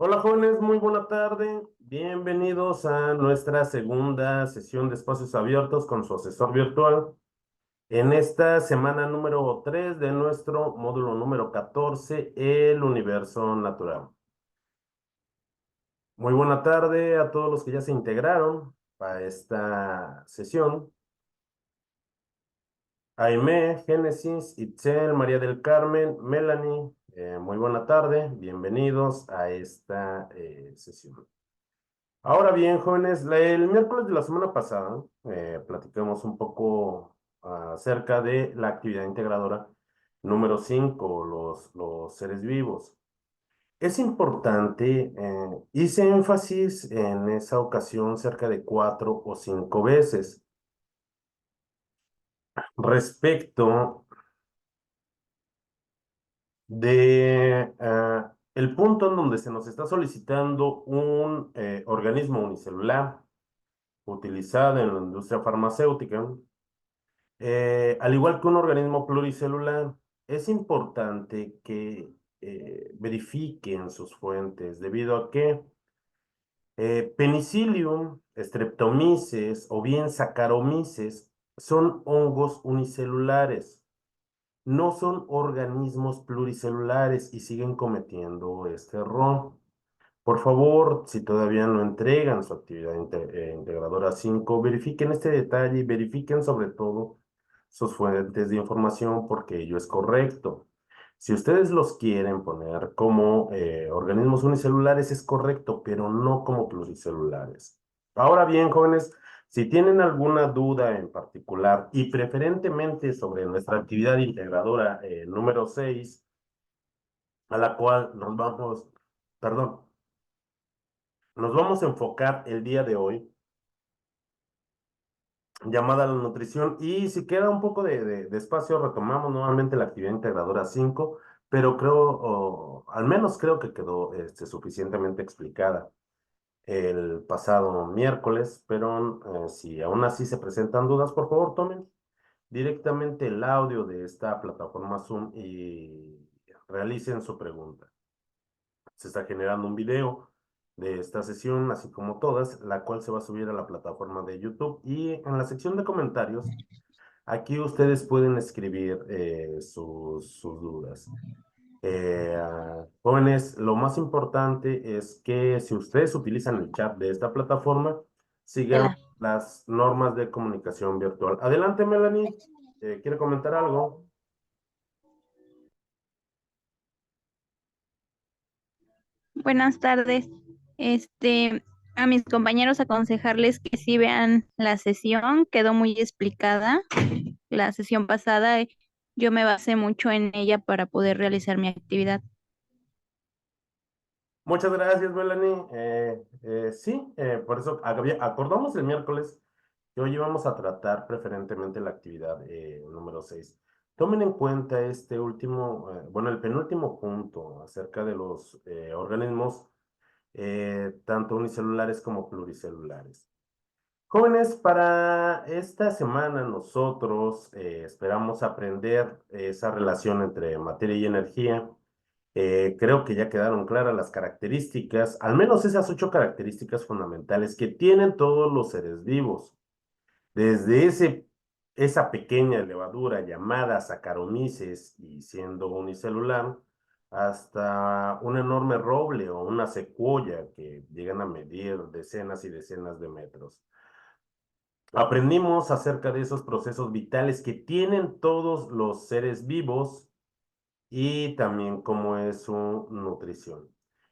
Hola jóvenes, muy buena tarde. Bienvenidos a nuestra segunda sesión de espacios abiertos con su asesor virtual. En esta semana número 3 de nuestro módulo número 14, el universo natural. Muy buena tarde a todos los que ya se integraron para esta sesión. Aimé, Génesis, Itzel, María del Carmen, Melanie, muy buena tarde. Bienvenidos a esta sesión. Ahora bien, jóvenes, el miércoles de la semana pasada platicamos un poco acerca de la actividad integradora número 5, los seres vivos. Es importante, hice énfasis en esa ocasión cerca de 4 o 5 veces respecto de el punto en donde se nos está solicitando un organismo unicelular utilizado en la industria farmacéutica. Al igual que un organismo pluricelular, es importante que verifiquen sus fuentes, debido a que Penicillium, Streptomyces o bien Saccharomyces son hongos unicelulares, no son organismos pluricelulares y siguen cometiendo este error. Por favor, si todavía no entregan su actividad integradora 5, verifiquen este detalle y verifiquen sobre todo sus fuentes de información porque ello es correcto. Si ustedes los quieren poner como organismos unicelulares es correcto, pero no como pluricelulares. Ahora bien, jóvenes, si tienen alguna duda en particular y preferentemente sobre nuestra actividad integradora número 6, a la cual perdón, nos vamos a enfocar el día de hoy, llamada a la nutrición, y si queda un poco de espacio, retomamos nuevamente la actividad integradora 5, pero creo, o al menos creo que quedó suficientemente explicada el pasado miércoles, pero si aún así se presentan dudas, por favor tomen directamente el audio de esta plataforma Zoom y realicen su pregunta. Se está generando un video de esta sesión, así como todas, la cual se va a subir a la plataforma de YouTube. Y en la sección de comentarios, aquí ustedes pueden escribir sus dudas. Jóvenes, lo más importante es que si ustedes utilizan el chat de esta plataforma, sigan Tela. las normas de comunicación virtual. Adelante, Melanie. ¿Quiere comentar algo? Buenas tardes. Este, a mis compañeros aconsejarles que sí vean la sesión, quedó muy explicada la sesión pasada. Yo me basé mucho en ella para poder realizar mi actividad. Muchas gracias, Melanie. Sí, por eso acordamos el miércoles que hoy íbamos a tratar preferentemente la actividad número 6. Tomen en cuenta este último, bueno, el penúltimo punto acerca de los organismos, tanto unicelulares como pluricelulares. Jóvenes, para esta semana nosotros esperamos aprender esa relación entre materia y energía. Creo que ya quedaron claras las características, al menos esas 8 características fundamentales que tienen todos los seres vivos. Desde esa pequeña levadura llamada Saccharomyces y siendo unicelular, hasta un enorme roble o una secuoya que llegan a medir decenas y decenas de metros. Aprendimos acerca de esos procesos vitales que tienen todos los seres vivos y también cómo es su nutrición.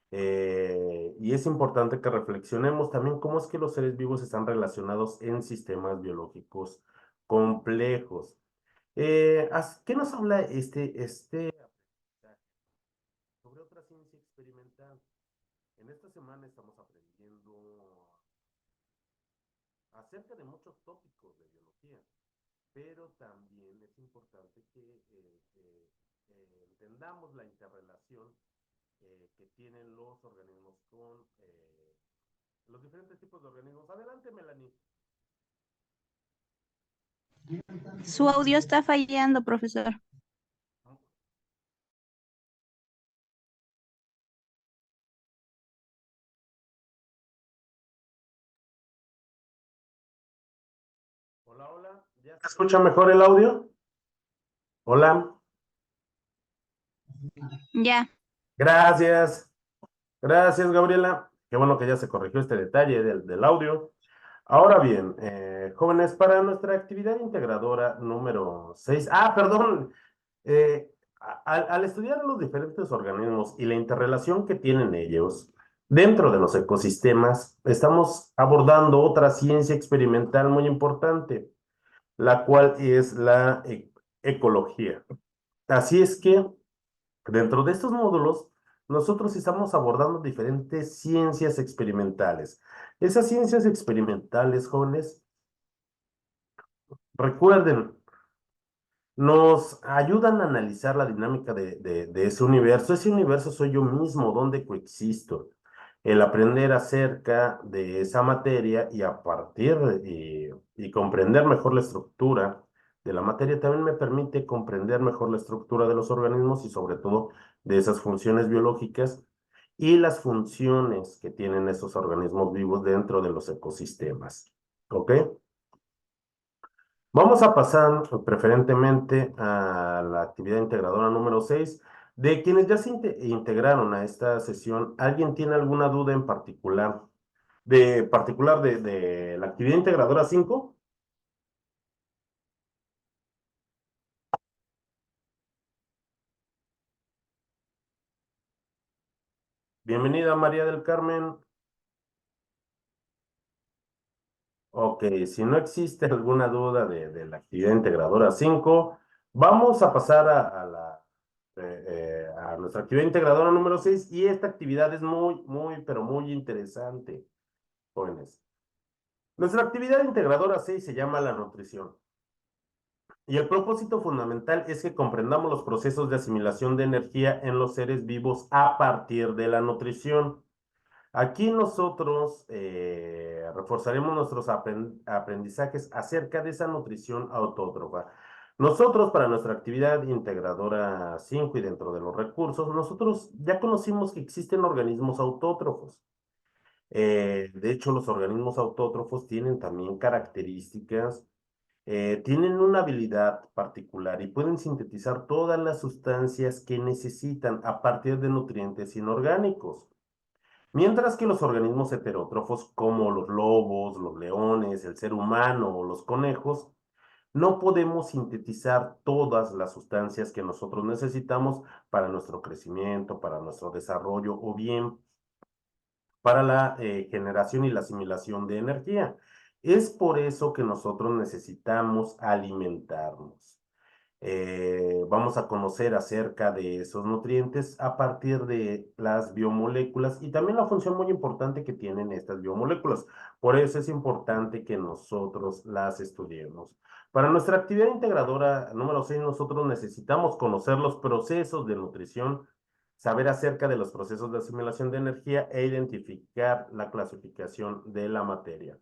Y es importante que reflexionemos también cómo es que los seres vivos están relacionados en sistemas biológicos complejos. ¿Qué nos habla este aprendizaje sobre otra ciencia experimental? En esta semana estamos aprendiendo acerca de muchos tópicos de biología, pero también es importante que entendamos la interrelación que tienen los organismos con los diferentes tipos de organismos. Adelante, Melanie. Su audio está fallando, profesor. ¿Ya se escucha mejor el audio? Hola. Ya. Gracias. Gracias, Gabriela. Qué bueno que ya se corrigió este detalle del audio. Ahora bien, jóvenes, para nuestra actividad integradora número 6. Perdón. eh, al estudiar los diferentes organismos y la interrelación que tienen ellos dentro de los ecosistemas, estamos abordando otra ciencia experimental muy importante, la cual es la ecología. Así es que dentro de estos módulos, nosotros estamos abordando diferentes ciencias experimentales. Esas ciencias experimentales, jóvenes, recuerden, nos ayudan a analizar la dinámica de ese universo. Ese universo soy yo mismo, donde coexisto. El aprender acerca de esa materia y a partir y comprender mejor la estructura de la materia también me permite comprender mejor la estructura de los organismos y sobre todo de esas funciones biológicas y las funciones que tienen esos organismos vivos dentro de los ecosistemas. ¿Ok? Vamos a pasar preferentemente a la actividad integradora número 6. De quienes ya se integraron a esta sesión, ¿alguien tiene alguna duda en particular de la actividad integradora 5? Bienvenida, María del Carmen. Ok, si no existe alguna duda de la actividad integradora 5, vamos a pasar a nuestra actividad integradora número 6 y esta actividad es pero muy interesante, jóvenes. Nuestra actividad integradora 6 se llama la nutrición y el propósito fundamental es que comprendamos los procesos de asimilación de energía en los seres vivos a partir de la nutrición. Aquí nosotros reforzaremos nuestros aprendizajes acerca de esa nutrición autótrofa. Nosotros, para nuestra actividad integradora 5 y dentro de los recursos, nosotros ya conocimos que existen organismos autótrofos. De hecho, los organismos autótrofos tienen también características, tienen una habilidad particular y pueden sintetizar todas las sustancias que necesitan a partir de nutrientes inorgánicos. Mientras que los organismos heterótrofos, como los lobos, los leones, el ser humano o los conejos, no podemos sintetizar todas las sustancias que nosotros necesitamos para nuestro crecimiento, para nuestro desarrollo o bien para la generación y la asimilación de energía. Es por eso que nosotros necesitamos alimentarnos. Vamos a conocer acerca de esos nutrientes a partir de las biomoléculas y también la función muy importante que tienen estas biomoléculas. Por eso es importante que nosotros las estudiemos. Para nuestra actividad integradora número 6, nosotros necesitamos conocer los procesos de nutrición, saber acerca de los procesos de asimilación de energía e identificar la clasificación de la materia.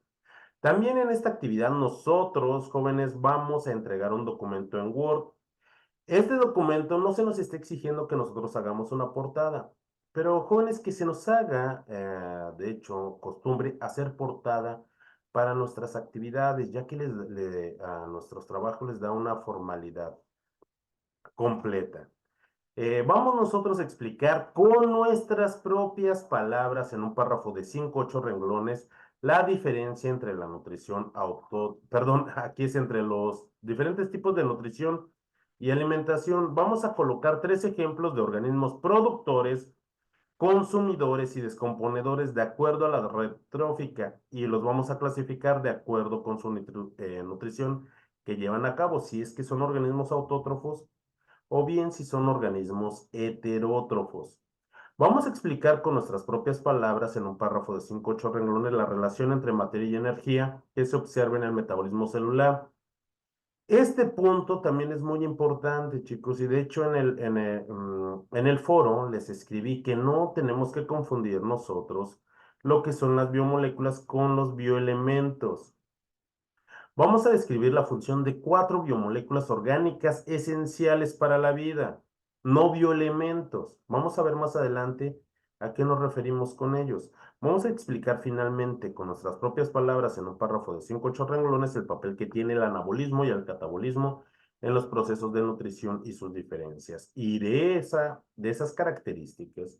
También en esta actividad nosotros, jóvenes, vamos a entregar un documento en Word. Este documento no se nos está exigiendo que nosotros hagamos una portada, pero jóvenes, que se nos haga, de hecho, costumbre hacer portada para nuestras actividades, ya que a nuestros trabajos les da una formalidad completa. Vamos nosotros a explicar con nuestras propias palabras en un párrafo de 5 8 renglones la diferencia entre la nutrición perdón, aquí es entre los diferentes tipos de nutrición y alimentación. Vamos a colocar 3 ejemplos de organismos productores, consumidores y descomponedores de acuerdo a la red trófica y los vamos a clasificar de acuerdo con su nutrición que llevan a cabo, si es que son organismos autótrofos o bien si son organismos heterótrofos. Vamos a explicar con nuestras propias palabras en un párrafo de 5 8 renglones la relación entre materia y energía que se observa en el metabolismo celular. Este punto también es muy importante, chicos, y de hecho en el foro les escribí que no tenemos que confundir nosotros lo que son las biomoléculas con los bioelementos. Vamos a describir la función de 4 biomoléculas orgánicas esenciales para la vida, no bioelementos. Vamos a ver más adelante ¿A qué nos referimos con ellos? Vamos a explicar finalmente con nuestras propias palabras en un párrafo de 5 o 8 renglones el papel que tiene el anabolismo y el catabolismo en los procesos de nutrición y sus diferencias. Y de esas características,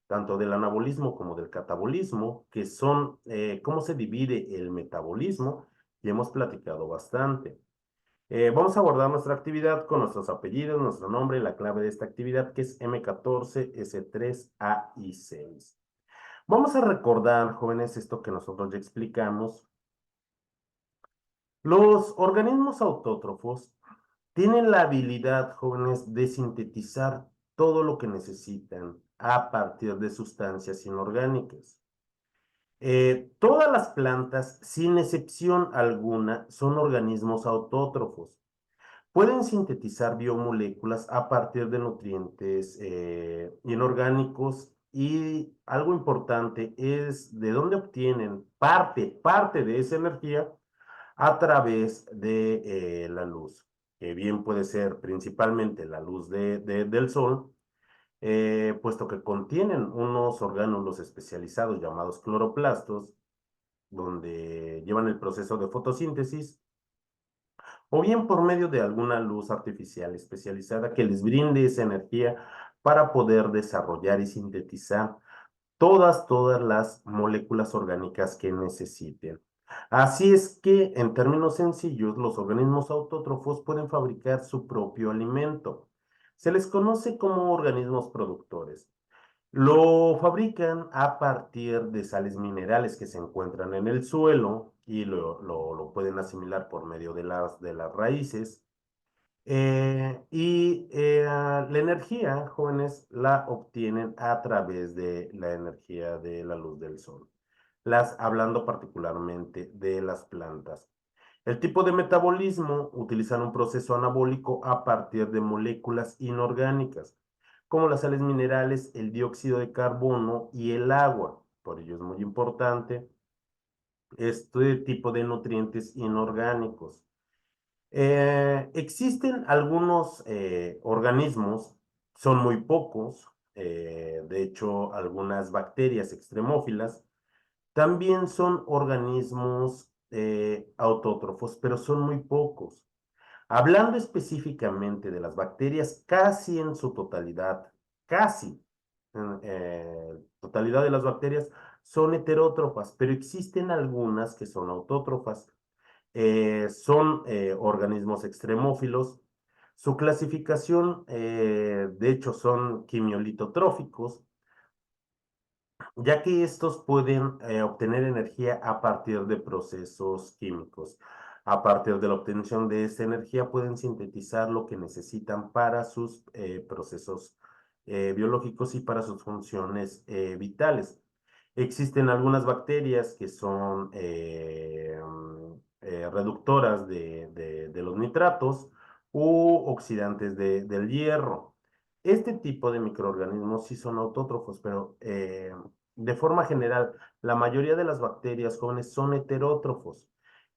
tanto del anabolismo como del catabolismo, que son cómo se divide el metabolismo, ya hemos platicado bastante. Vamos a guardar nuestra actividad con nuestros apellidos, nuestro nombre y la clave de esta actividad, que es M14, S3, A y 6. Vamos a recordar, jóvenes, esto que nosotros ya explicamos. Los organismos autótrofos tienen la habilidad, jóvenes, de sintetizar todo lo que necesitan a partir de sustancias inorgánicas. Todas las plantas, sin excepción alguna, son organismos autótrofos. Pueden sintetizar biomoléculas a partir de nutrientes inorgánicos y algo importante es de dónde obtienen parte de esa energía a través de la luz, que bien puede ser principalmente la luz del sol, puesto que contienen unos orgánulos especializados llamados cloroplastos, donde llevan el proceso de fotosíntesis, o bien por medio de alguna luz artificial especializada que les brinde esa energía para poder desarrollar y sintetizar todas las moléculas orgánicas que necesiten. Así es que, en términos sencillos, los organismos autótrofos pueden fabricar su propio alimento. Se les conoce como organismos productores. Lo fabrican a partir de sales minerales que se encuentran en el suelo y lo pueden asimilar por medio de las raíces. La energía, jóvenes, la obtienen a través de la energía de la luz del sol, hablando particularmente de las plantas. El tipo de metabolismo utilizan un proceso anabólico a partir de moléculas inorgánicas, como las sales minerales, el dióxido de carbono y el agua. Por ello es muy importante este tipo de nutrientes inorgánicos. Existen algunos organismos, son muy pocos, de hecho algunas bacterias extremófilas también son organismos autótrofos, pero son muy pocos. Hablando específicamente de las bacterias, casi en su totalidad, casi en totalidad de las bacterias son heterótrofas, pero existen algunas que son autótrofas. Son organismos extremófilos. Su clasificación, de hecho, son quimiolitotróficos, ya que estos pueden obtener energía a partir de procesos químicos. A partir de la obtención de esta energía pueden sintetizar lo que necesitan para sus procesos biológicos y para sus funciones vitales. Existen algunas bacterias que son reductoras de los nitratos u oxidantes del hierro. Este tipo de microorganismos sí son autótrofos, pero de forma general, la mayoría de las bacterias jóvenes son heterótrofos.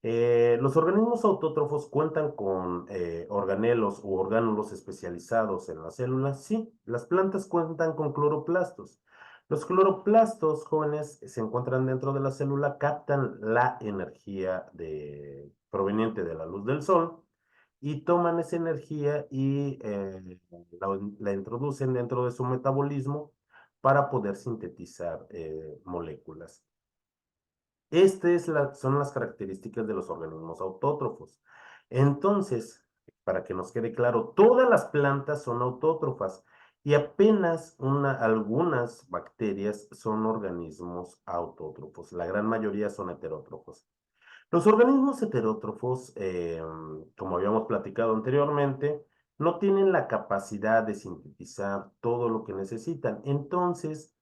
Los organismos autótrofos cuentan con organelos u orgánulos especializados en las células. Sí, las plantas cuentan con cloroplastos. Los cloroplastos jóvenes se encuentran dentro de la célula, captan la energía proveniente de la luz del sol y toman esa energía y la introducen dentro de su metabolismo para poder sintetizar moléculas. Son las características de los organismos autótrofos. Entonces, para que nos quede claro, todas las plantas son autótrofas y apenas algunas bacterias son organismos autótrofos. La gran mayoría son heterótrofos. Los organismos heterótrofos, como habíamos platicado anteriormente, no tienen la capacidad de sintetizar todo lo que necesitan. Entonces,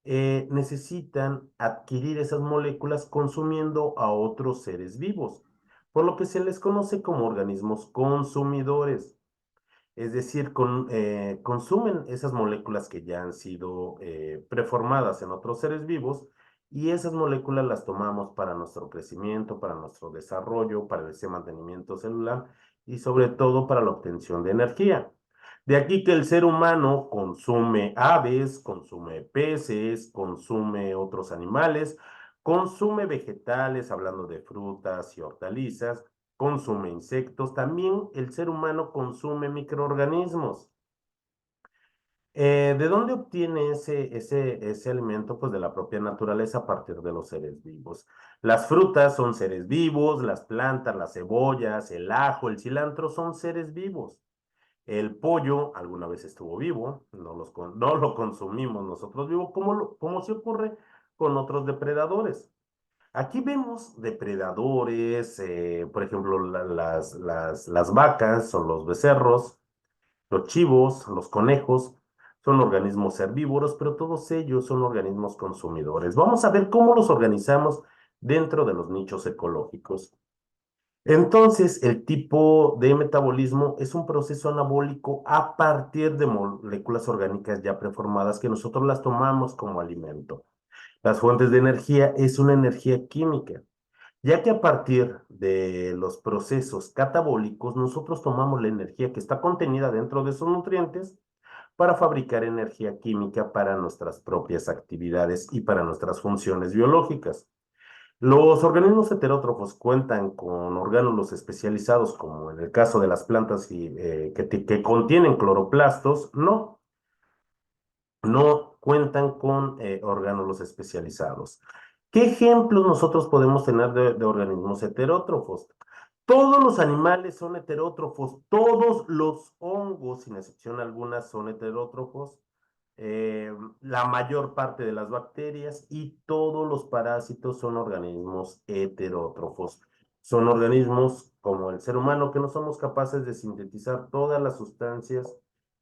necesitan adquirir esas moléculas consumiendo a otros seres vivos, por lo que se les conoce como organismos consumidores. Es decir, consumen esas moléculas que ya han sido preformadas en otros seres vivos y esas moléculas las tomamos para nuestro crecimiento, para nuestro desarrollo, para ese mantenimiento celular y sobre todo para la obtención de energía. De aquí que el ser humano consume aves, consume peces, consume otros animales, consume vegetales, hablando de frutas y hortalizas, consume insectos. También el ser humano consume microorganismos. ¿De dónde obtiene ese alimento? Pues de la propia naturaleza a partir de los seres vivos. Las frutas son seres vivos, las plantas, las cebollas, el ajo, el cilantro son seres vivos. El pollo alguna vez estuvo vivo, no lo consumimos nosotros vivo, como se ocurre con otros depredadores. Aquí vemos depredadores, por ejemplo, las vacas o los becerros, los chivos, los conejos, son organismos herbívoros, pero todos ellos son organismos consumidores. Vamos a ver cómo los organizamos dentro de los nichos ecológicos. Entonces, el tipo de metabolismo es un proceso anabólico a partir de moléculas orgánicas ya preformadas que nosotros las tomamos como alimento. Las fuentes de energía es una energía química, ya que a partir de los procesos catabólicos nosotros tomamos la energía que está contenida dentro de esos nutrientes para fabricar energía química para nuestras propias actividades y para nuestras funciones biológicas. Los organismos heterótrofos cuentan con orgánulos especializados, como en el caso de las plantas que contienen cloroplastos, no cuentan con orgánulos especializados. ¿Qué ejemplos nosotros podemos tener de organismos heterótrofos? Todos los animales son heterótrofos, todos los hongos, sin excepción alguna, son heterótrofos, eh, la mayor parte de las bacterias y todos los parásitos son organismos heterótrofos. Son organismos como el ser humano que no somos capaces de sintetizar todas las sustancias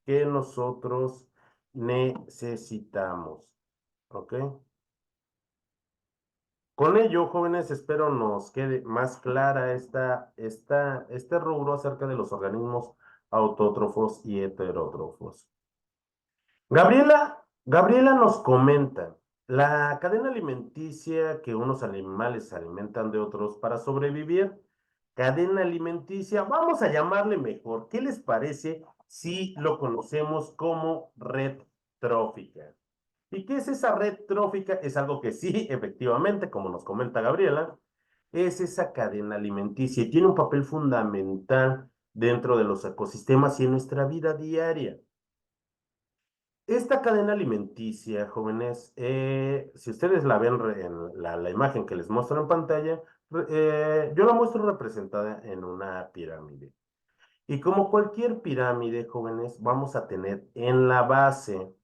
que nosotros necesitamos. ¿Ok? Con ello, jóvenes, espero nos quede más clara este rubro acerca de los organismos autótrofos y heterótrofos. Gabriela nos comenta, la cadena alimenticia que unos animales se alimentan de otros para sobrevivir, cadena alimenticia, vamos a llamarle mejor. ¿Qué les parece si lo conocemos como red trófica? ¿Y qué es esa red trófica? Es algo que sí, efectivamente, como nos comenta Gabriela, es esa cadena alimenticia y tiene un papel fundamental dentro de los ecosistemas y en nuestra vida diaria. Esta cadena alimenticia, jóvenes, si ustedes la ven en la imagen que les muestro en pantalla, yo la muestro representada en una pirámide. Y como cualquier pirámide, jóvenes, vamos a tener en la base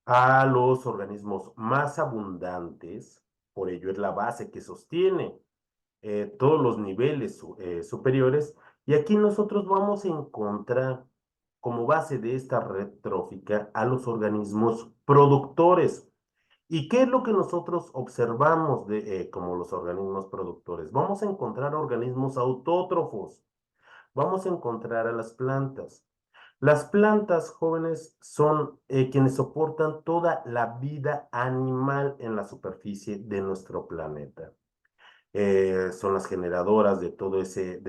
a los organismos más abundantes, por ello es la base que sostiene todos los niveles superiores, y aquí nosotros vamos a encontrar como base de esta red trófica a los organismos productores. ¿Y qué es lo que nosotros observamos como los organismos productores? Vamos a encontrar organismos autótrofos, vamos a encontrar a las plantas. Las plantas jóvenes son quienes soportan toda la vida animal en la superficie de nuestro planeta. Son las generadoras de todo ese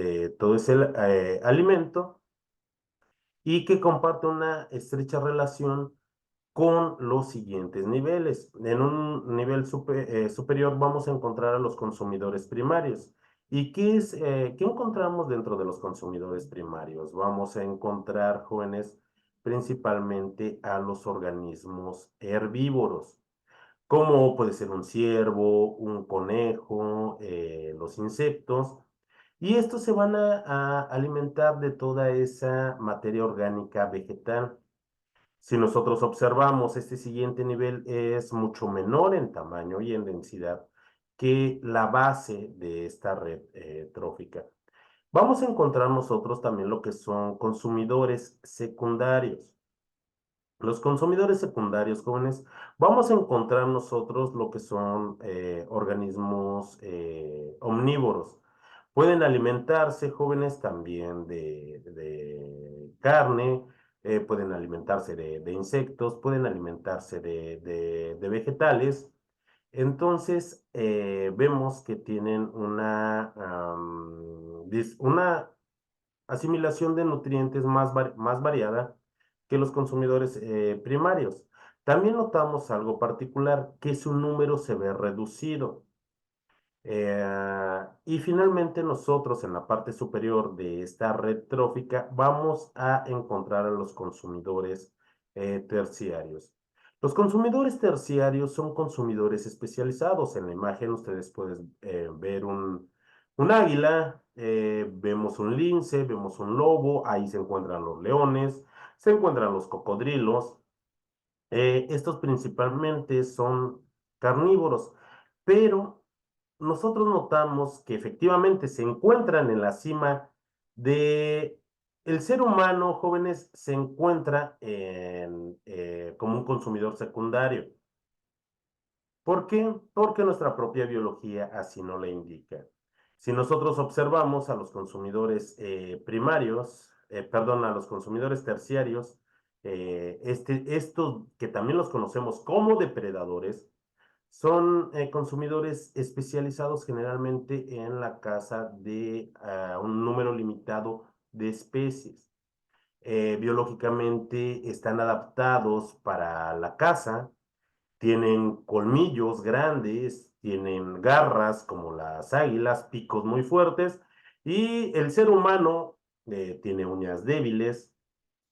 alimento y que comparte una estrecha relación con los siguientes niveles. En un nivel superior vamos a encontrar a los consumidores primarios. ¿Y qué encontramos dentro de los consumidores primarios? Vamos a encontrar, jóvenes, principalmente a los organismos herbívoros, como puede ser un ciervo, un conejo, los insectos. Y estos se van a alimentar de toda esa materia orgánica vegetal. Si nosotros observamos, este siguiente nivel es mucho menor en tamaño y en densidad que la base de esta red trófica. Vamos a encontrar nosotros también lo que son consumidores secundarios. Los consumidores secundarios, jóvenes, vamos a encontrar nosotros lo que son organismos omnívoros. Pueden alimentarse, jóvenes, también de carne, pueden alimentarse de insectos, pueden alimentarse de vegetales. Entonces, vemos que tienen una asimilación de nutrientes más variada que los consumidores primarios. También notamos algo particular, que su número se ve reducido. Y finalmente nosotros en la parte superior de esta red trófica vamos a encontrar a los consumidores terciarios. Los consumidores terciarios son consumidores especializados. En la imagen ustedes pueden ver un águila, vemos un lince, vemos un lobo, ahí se encuentran los leones, se encuentran los cocodrilos. Estos principalmente son carnívoros, pero nosotros notamos que efectivamente se encuentran en la cima de el ser humano, jóvenes, se encuentra como un consumidor secundario. ¿Por qué? Porque nuestra propia biología así no le indica. Si nosotros observamos a los consumidores primarios, perdón, a los consumidores terciarios, estos que también los conocemos como depredadores, son consumidores especializados generalmente en la caza de un número limitado de especies. Biológicamente están adaptados para la caza, tienen colmillos grandes, tienen garras como las águilas, picos muy fuertes, y el ser humano tiene uñas débiles.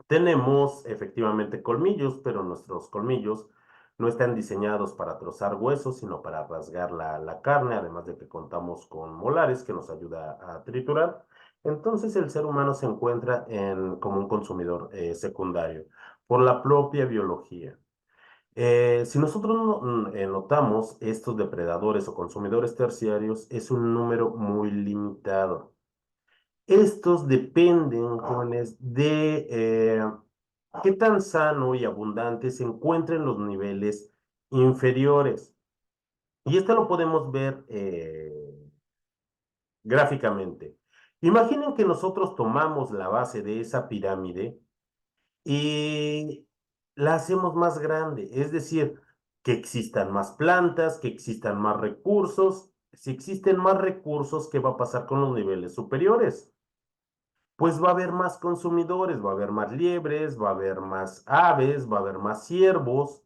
Tenemos efectivamente colmillos, pero nuestros colmillos no están diseñados para trozar huesos, sino para rasgar la carne, además de que contamos con molares que nos ayuda a triturar. Entonces el ser humano se encuentra como un consumidor secundario por la propia biología. Si nosotros notamos estos depredadores o consumidores terciarios, es un número muy limitado. Estos dependen, jóvenes, de qué tan sano y abundante se encuentran los niveles inferiores. Y esto lo podemos ver gráficamente. Imaginen que nosotros tomamos la base de esa pirámide y la hacemos más grande, es decir, que existan más plantas, que existan más recursos. Si existen más recursos, ¿qué va a pasar con los niveles superiores? Pues va a haber más consumidores, va a haber más liebres, va a haber más aves, va a haber más ciervos.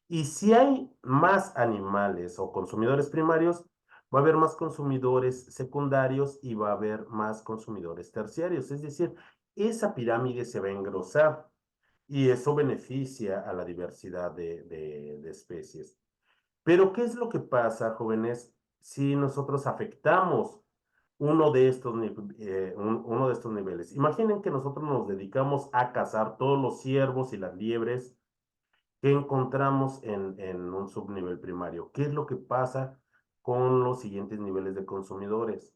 Y si hay más animales o consumidores primarios, va a haber más consumidores secundarios y va a haber más consumidores terciarios. Es decir, esa pirámide se va a engrosar y eso beneficia a la diversidad de especies. Pero, ¿qué es lo que pasa, jóvenes, si nosotros afectamos uno de estos niveles? Imaginen que nosotros nos dedicamos a cazar todos los ciervos y las liebres que encontramos en un subnivel primario. ¿Qué es lo que pasa con los siguientes niveles de consumidores?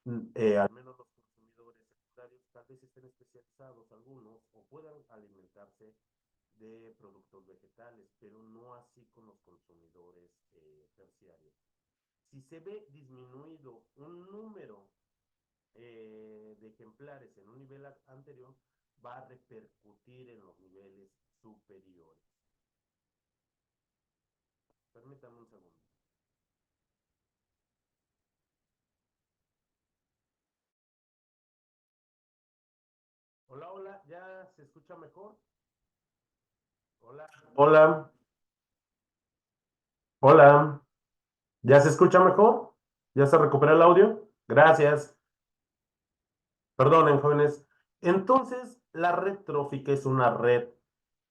Al menos los consumidores secundarios tal vez estén especializados algunos o puedan alimentarse de productos vegetales, pero no así con los consumidores terciarios. Si se ve disminuido un número de ejemplares en un nivel anterior, va a repercutir en los niveles superiores. Permítanme un segundo. Hola, hola, ¿ya se escucha mejor? Hola, hola, hola, ¿ya se escucha mejor? ¿Ya se recupera el audio? Gracias. Perdonen, jóvenes. Entonces, la red trófica es una red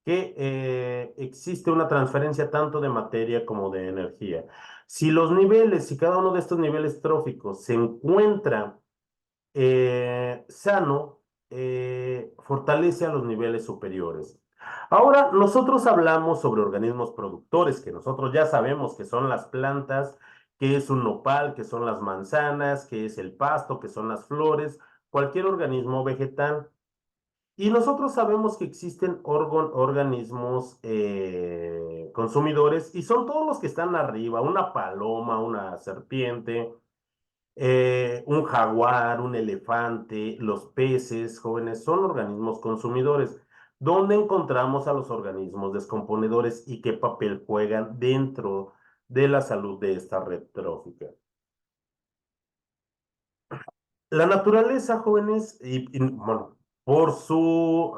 que existe una transferencia tanto de materia como de energía. Si cada uno de estos niveles tróficos se encuentra sano, fortalece a los niveles superiores. Ahora, nosotros hablamos sobre organismos productores, que nosotros ya sabemos que son las plantas, que es un nopal, que son las manzanas, que es el pasto, que son las flores, cualquier organismo vegetal. Y nosotros sabemos que existen organismos consumidores y son todos los que están arriba, una paloma, una serpiente, un jaguar, un elefante, los peces, jóvenes, son organismos consumidores. ¿Dónde encontramos a los organismos descomponedores y qué papel juegan dentro de la salud de esta red trófica? La naturaleza, jóvenes, bueno, por su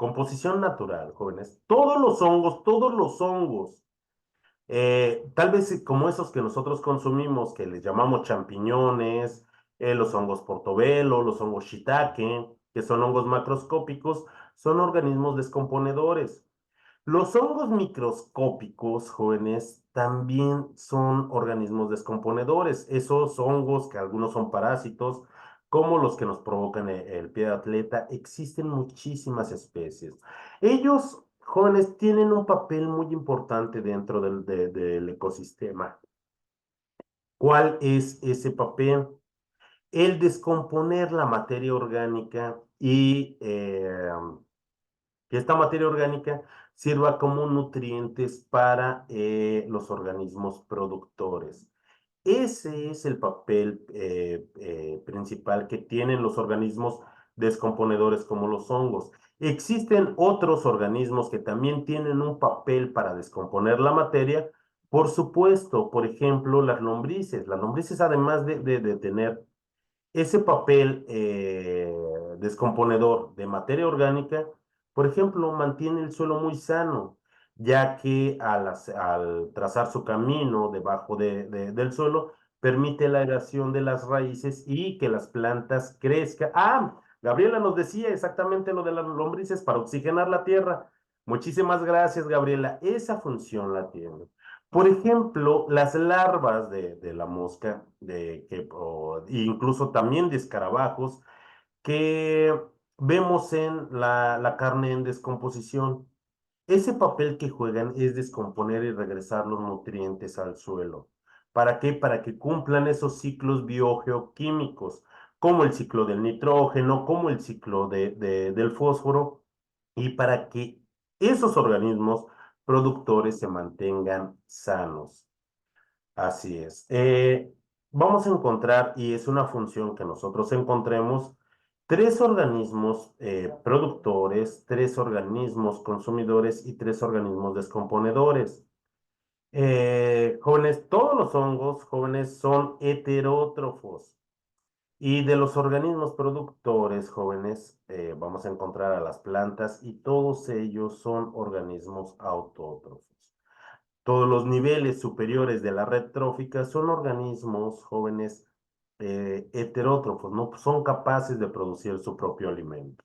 composición natural, jóvenes. Todos los hongos, tal vez como esos que nosotros consumimos, que les llamamos champiñones, los hongos portobelo, los hongos shiitake, que son hongos macroscópicos, son organismos descomponedores. Los hongos microscópicos, jóvenes, también son organismos descomponedores. Esos hongos, que algunos son parásitos, como los que nos provocan el pie de atleta, existen muchísimas especies. Ellos, jóvenes, tienen un papel muy importante dentro del ecosistema. ¿Cuál es ese papel? El descomponer la materia orgánica y que esta materia orgánica sirva como nutrientes para los organismos productores. Ese es el papel principal que tienen los organismos descomponedores como los hongos. Existen otros organismos que también tienen un papel para descomponer la materia. Por supuesto, por ejemplo, las lombrices. Las lombrices, además de tener ese papel descomponedor de materia orgánica, por ejemplo, mantiene el suelo muy sano, ya que al trazar su camino debajo del suelo, permite la aeración de las raíces y que las plantas crezcan. Ah, Gabriela nos decía exactamente lo de las lombrices para oxigenar la tierra. Muchísimas gracias, Gabriela. Esa función la tiene. Por ejemplo, las larvas de la mosca, incluso también de escarabajos, que vemos en la carne en descomposición. Ese papel que juegan es descomponer y regresar los nutrientes al suelo. ¿Para qué? Para que cumplan esos ciclos biogeoquímicos, como el ciclo del nitrógeno, como el ciclo del fósforo, y para que esos organismos productores se mantengan sanos. Así es. Vamos a encontrar, y es una función que nosotros encontremos, tres organismos productores, tres organismos consumidores y tres organismos descomponedores. Jóvenes, todos los hongos, jóvenes, son heterótrofos. Y de los organismos productores, jóvenes, vamos a encontrar a las plantas y todos ellos son organismos autótrofos. Todos los niveles superiores de la red trófica son organismos jóvenes heterótrofos, no son capaces de producir su propio alimento.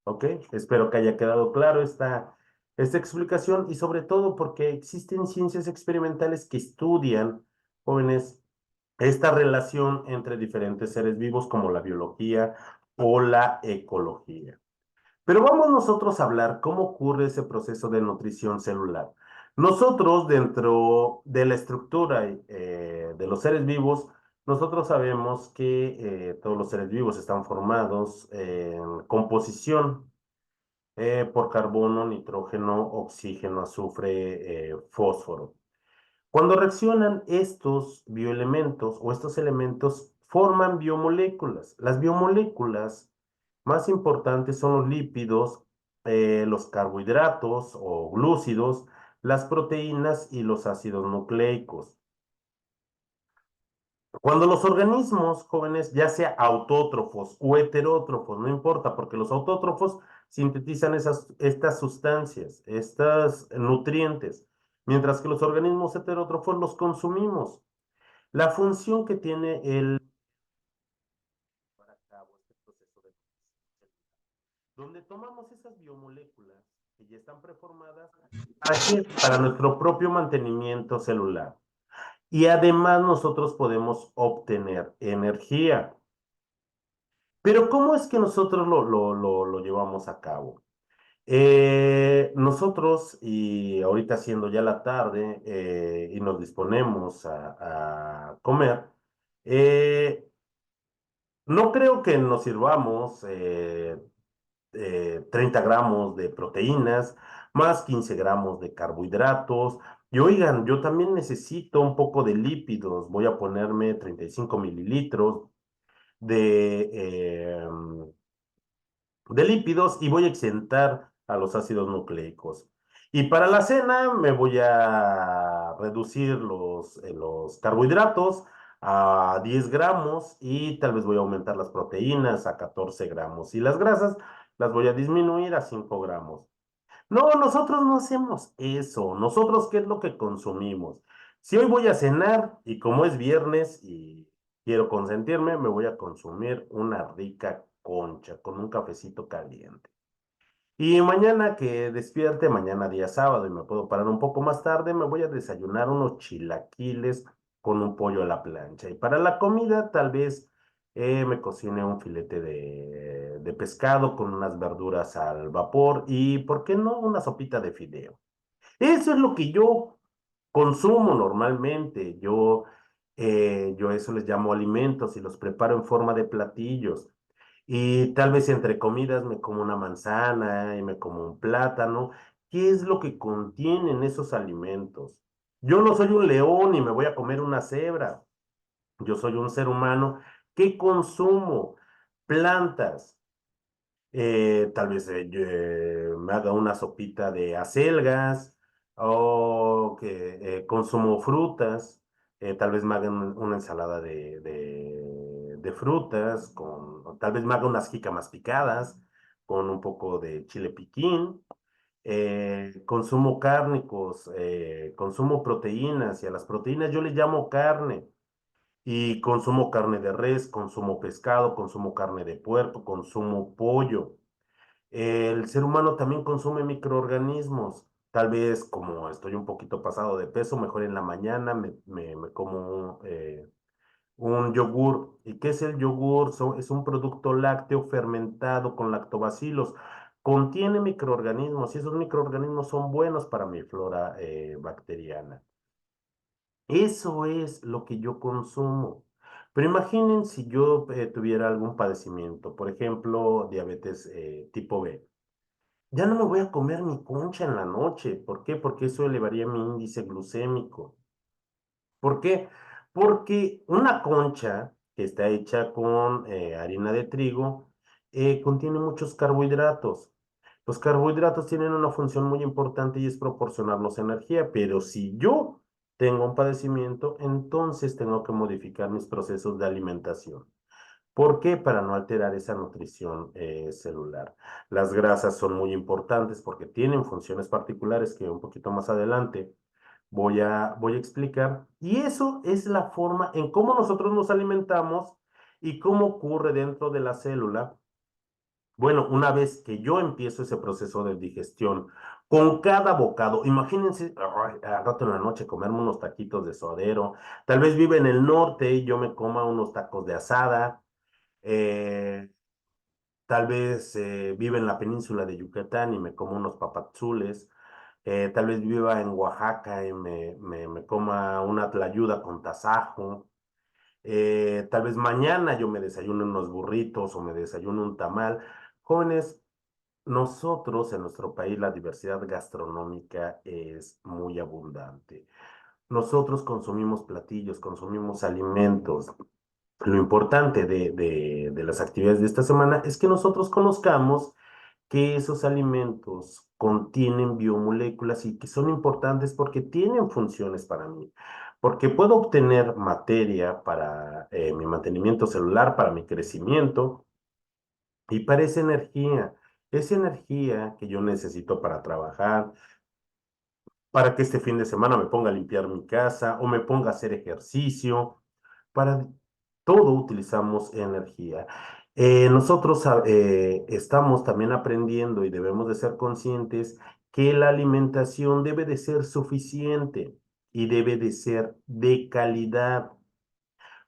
¿Ok? Espero que haya quedado claro esta explicación y sobre todo porque existen ciencias experimentales que estudian, jóvenes, esta relación entre diferentes seres vivos como la biología o la ecología. Pero vamos nosotros a hablar cómo ocurre ese proceso de nutrición celular. Nosotros, dentro de la estructura de los seres vivos, nosotros sabemos que todos los seres vivos están formados en composición por carbono, nitrógeno, oxígeno, azufre, fósforo. Cuando reaccionan estos bioelementos o estos elementos, forman biomoléculas. Las biomoléculas más importantes son los lípidos, los carbohidratos o glúcidos, las proteínas y los ácidos nucleicos. Cuando los organismos jóvenes, ya sea autótrofos o heterótrofos, no importa, porque los autótrofos sintetizan estas sustancias, estos nutrientes, mientras que los organismos heterótrofos los consumimos. La función que tiene el para cabo este proceso de donde tomamos esas biomoléculas que ya están preformadas, ¿para qué? Para nuestro propio mantenimiento celular. Y además nosotros podemos obtener energía. Pero ¿cómo es que nosotros lo llevamos a cabo? Nosotros, y ahorita siendo ya la tarde y nos disponemos a comer, eh, no creo que nos sirvamos 30 gramos de proteínas, más 15 gramos de carbohidratos. Y oigan, yo también necesito un poco de lípidos. Voy a ponerme 35 mililitros de, eh, de lípidos y voy a exentar a los ácidos nucleicos. Y para la cena me voy a reducir los carbohidratos a 10 gramos y tal vez voy a aumentar las proteínas a 14 gramos. Y las grasas las voy a disminuir a 5 gramos. No, nosotros no hacemos eso. Nosotros, ¿qué es lo que consumimos? Si hoy voy a cenar y como es viernes y quiero consentirme, me voy a consumir una rica concha con un cafecito caliente. Y mañana que despierte, mañana día sábado y me puedo parar un poco más tarde, me voy a desayunar unos chilaquiles con un pollo a la plancha. Y para la comida, tal vez me cocine un filete de pescado con unas verduras al vapor y, ¿por qué no?, una sopita de fideo. Eso es lo que yo consumo normalmente. Yo eso les llamo alimentos y los preparo en forma de platillos. Y tal vez entre comidas me como una manzana y me como un plátano. ¿Qué es lo que contienen esos alimentos? Yo no soy un león y me voy a comer una cebra. Yo soy un ser humano que consumo plantas. Tal vez me haga una sopita de acelgas o que consumo frutas. Tal vez me haga una ensalada de frutas, o tal vez me haga unas jícamas picadas con un poco de chile piquín. Consumo cárnicos, consumo proteínas y a las proteínas yo les llamo carne. Y consumo carne de res, consumo pescado, consumo carne de puerco, consumo pollo. El ser humano también consume microorganismos. Tal vez como estoy un poquito pasado de peso, mejor en la mañana me como un yogur. ¿Y qué es el yogur? Es un producto lácteo fermentado con lactobacilos. Contiene microorganismos y esos microorganismos son buenos para mi flora bacteriana. Eso es lo que yo consumo. Pero imaginen si yo tuviera algún padecimiento, por ejemplo, diabetes tipo B. Ya no me voy a comer mi concha en la noche. ¿Por qué? Porque eso elevaría mi índice glucémico. ¿Por qué? Porque una concha que está hecha con harina de trigo contiene muchos carbohidratos. Los carbohidratos tienen una función muy importante y es proporcionarnos energía, pero si yo tengo un padecimiento, entonces tengo que modificar mis procesos de alimentación. ¿Por qué? Para no alterar esa nutrición celular. Las grasas son muy importantes porque tienen funciones particulares que un poquito más adelante voy a explicar. Y eso es la forma en cómo nosotros nos alimentamos y cómo ocurre dentro de la célula. Bueno, una vez que yo empiezo ese proceso de digestión, con cada bocado, imagínense, ay, a rato en la noche comerme unos taquitos de suadero, tal vez vive en el norte y yo me coma unos tacos de asada, eh, tal vez vive en la península de Yucatán y me como unos papazules, tal vez viva en Oaxaca y me coma una tlayuda con tasajo, tal vez mañana yo me desayune unos burritos o me desayune un tamal. Jóvenes, nosotros en nuestro país la diversidad gastronómica es muy abundante. Nosotros consumimos platillos, consumimos alimentos. Lo importante de las actividades de esta semana es que nosotros conozcamos que esos alimentos contienen biomoléculas y que son importantes porque tienen funciones para mí. Porque puedo obtener materia para mi mantenimiento celular, para mi crecimiento y para esa energía que yo necesito para trabajar, para que este fin de semana me ponga a limpiar mi casa o me ponga a hacer ejercicio. Para todo utilizamos energía. Nosotros estamos también aprendiendo y debemos de ser conscientes que la alimentación debe de ser suficiente y debe de ser de calidad.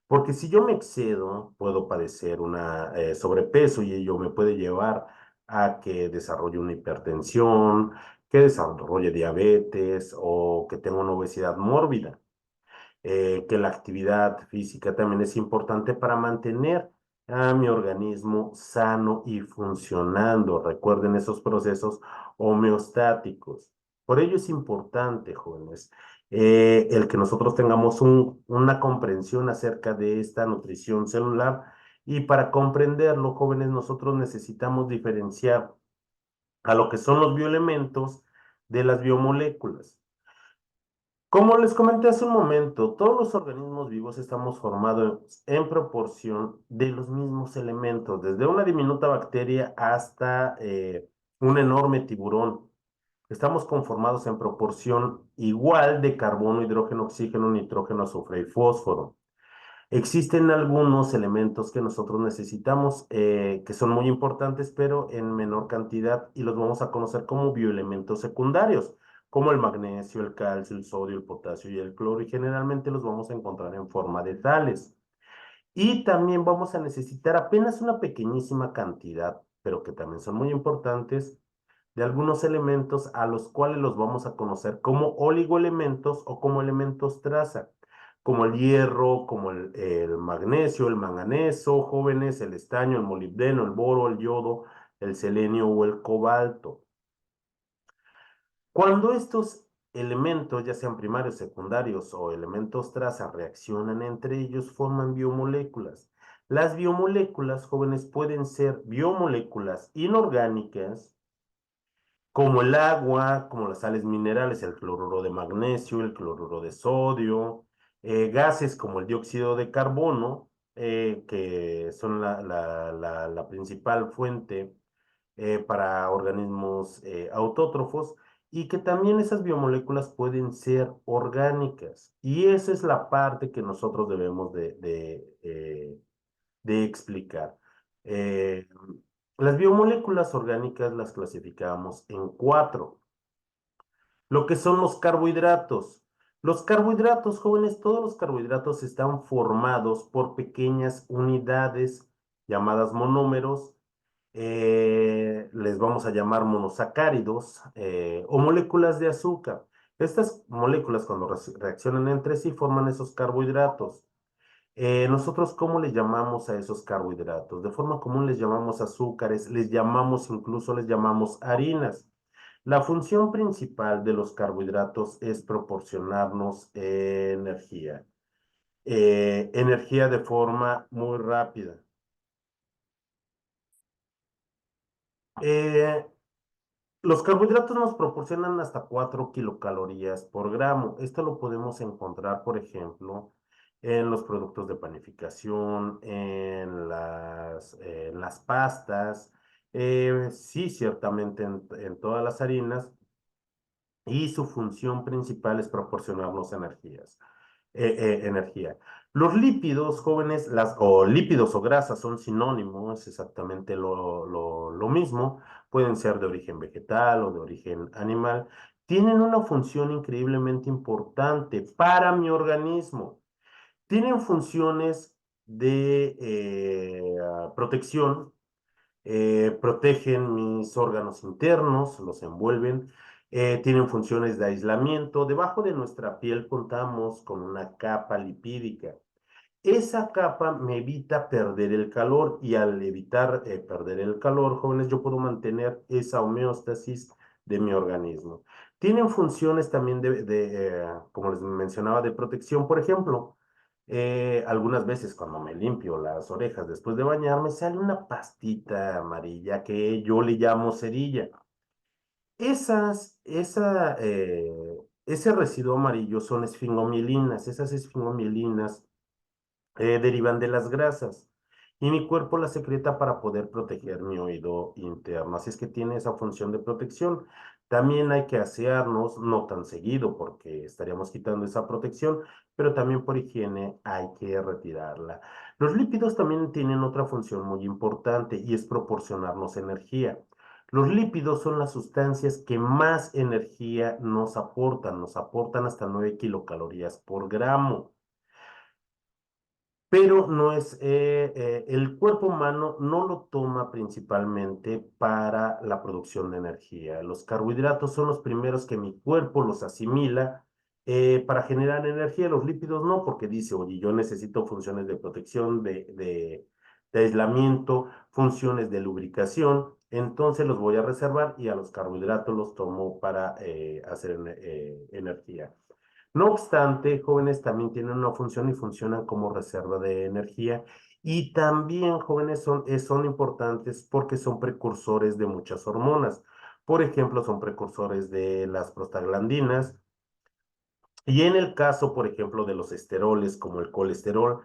Porque si yo me excedo, puedo padecer una sobrepeso y ello me puede llevar a que desarrolle una hipertensión, que desarrolle diabetes o que tenga una obesidad mórbida. Que la actividad física también es importante para mantener a mi organismo sano y funcionando. Recuerden esos procesos homeostáticos. Por ello es importante, jóvenes, el que nosotros tengamos una comprensión acerca de esta nutrición celular y para comprenderlo, jóvenes, nosotros necesitamos diferenciar a lo que son los bioelementos de las biomoléculas. Como les comenté hace un momento, todos los organismos vivos estamos formados en proporción de los mismos elementos, desde una diminuta bacteria hasta un enorme tiburón. Estamos conformados en proporción igual de carbono, hidrógeno, oxígeno, nitrógeno, azufre y fósforo. Existen algunos elementos que nosotros necesitamos, que son muy importantes, pero en menor cantidad, y los vamos a conocer como bioelementos secundarios, como el magnesio, el calcio, el sodio, el potasio y el cloro, y generalmente los vamos a encontrar en forma de sales. Y también vamos a necesitar apenas una pequeñísima cantidad, pero que también son muy importantes, de algunos elementos a los cuales los vamos a conocer como oligoelementos o como elementos traza, como el hierro, como el magnesio, el manganeso, jóvenes, el estaño, el molibdeno, el boro, el yodo, el selenio o el cobalto. Cuando estos elementos, ya sean primarios, secundarios o elementos traza, reaccionan entre ellos, forman biomoléculas. Las biomoléculas, jóvenes, pueden ser biomoléculas inorgánicas, como el agua, como las sales minerales, el cloruro de magnesio, el cloruro de sodio, gases como el dióxido de carbono, que son la principal fuente para organismos autótrofos, y que también esas biomoléculas pueden ser orgánicas. Y esa es la parte que nosotros debemos de explicar. Eh, las biomoléculas orgánicas las clasificamos en cuatro. Lo que son los carbohidratos. Los carbohidratos, jóvenes, todos los carbohidratos están formados por pequeñas unidades llamadas monómeros, les vamos a llamar monosacáridos, o moléculas de azúcar. Estas moléculas, cuando reaccionan entre sí, forman esos carbohidratos. Nosotros, ¿cómo le llamamos a esos carbohidratos? De forma común les llamamos azúcares, les llamamos, incluso les llamamos harinas. La función principal de los carbohidratos es proporcionarnos energía, energía de forma muy rápida. Eh, Los carbohidratos nos proporcionan hasta 4 kilocalorías por gramo. Esto lo podemos encontrar, por ejemplo, en los productos de panificación, en las pastas, sí, ciertamente en todas las harinas, y su función principal es proporcionarnos energía. Los lípidos, jóvenes, o lípidos o grasas son sinónimos, es exactamente lo mismo, pueden ser de origen vegetal o de origen animal, tienen una función increíblemente importante para mi organismo. Tienen funciones de protección, protegen mis órganos internos, los envuelven, tienen funciones de aislamiento. Debajo de nuestra piel contamos con una capa lipídica. Esa capa me evita perder el calor, y al evitar perder el calor, jóvenes, yo puedo mantener esa homeostasis de mi organismo. Tienen funciones también como les mencionaba, de protección. Por ejemplo, algunas veces cuando me limpio las orejas después de bañarme, sale una pastita amarilla que yo le llamo cerilla. Ese residuo amarillo son esfingomielinas. Esas esfingomielinas derivan de las grasas, y mi cuerpo las secreta para poder proteger mi oído interno. Así es que tiene esa función de protección. También hay que asearnos, no tan seguido porque estaríamos quitando esa protección, pero también por higiene hay que retirarla. Los lípidos también tienen otra función muy importante, y es proporcionarnos energía. Los lípidos son las sustancias que más energía nos aportan hasta 9 kilocalorías por gramo. Pero no es, el cuerpo humano no lo toma principalmente para la producción de energía. Los carbohidratos son los primeros que mi cuerpo los asimila para generar energía. Los lípidos no, porque dice, oye, yo necesito funciones de protección, de aislamiento, funciones de lubricación, entonces los voy a reservar, y a los carbohidratos los tomo para hacer energía. No obstante, jóvenes, también tienen una función y funcionan como reserva de energía. Y también, jóvenes, son importantes porque son precursores de muchas hormonas. Por ejemplo, son precursores de las prostaglandinas, Y en el caso, por ejemplo, de los esteroles, como el colesterol,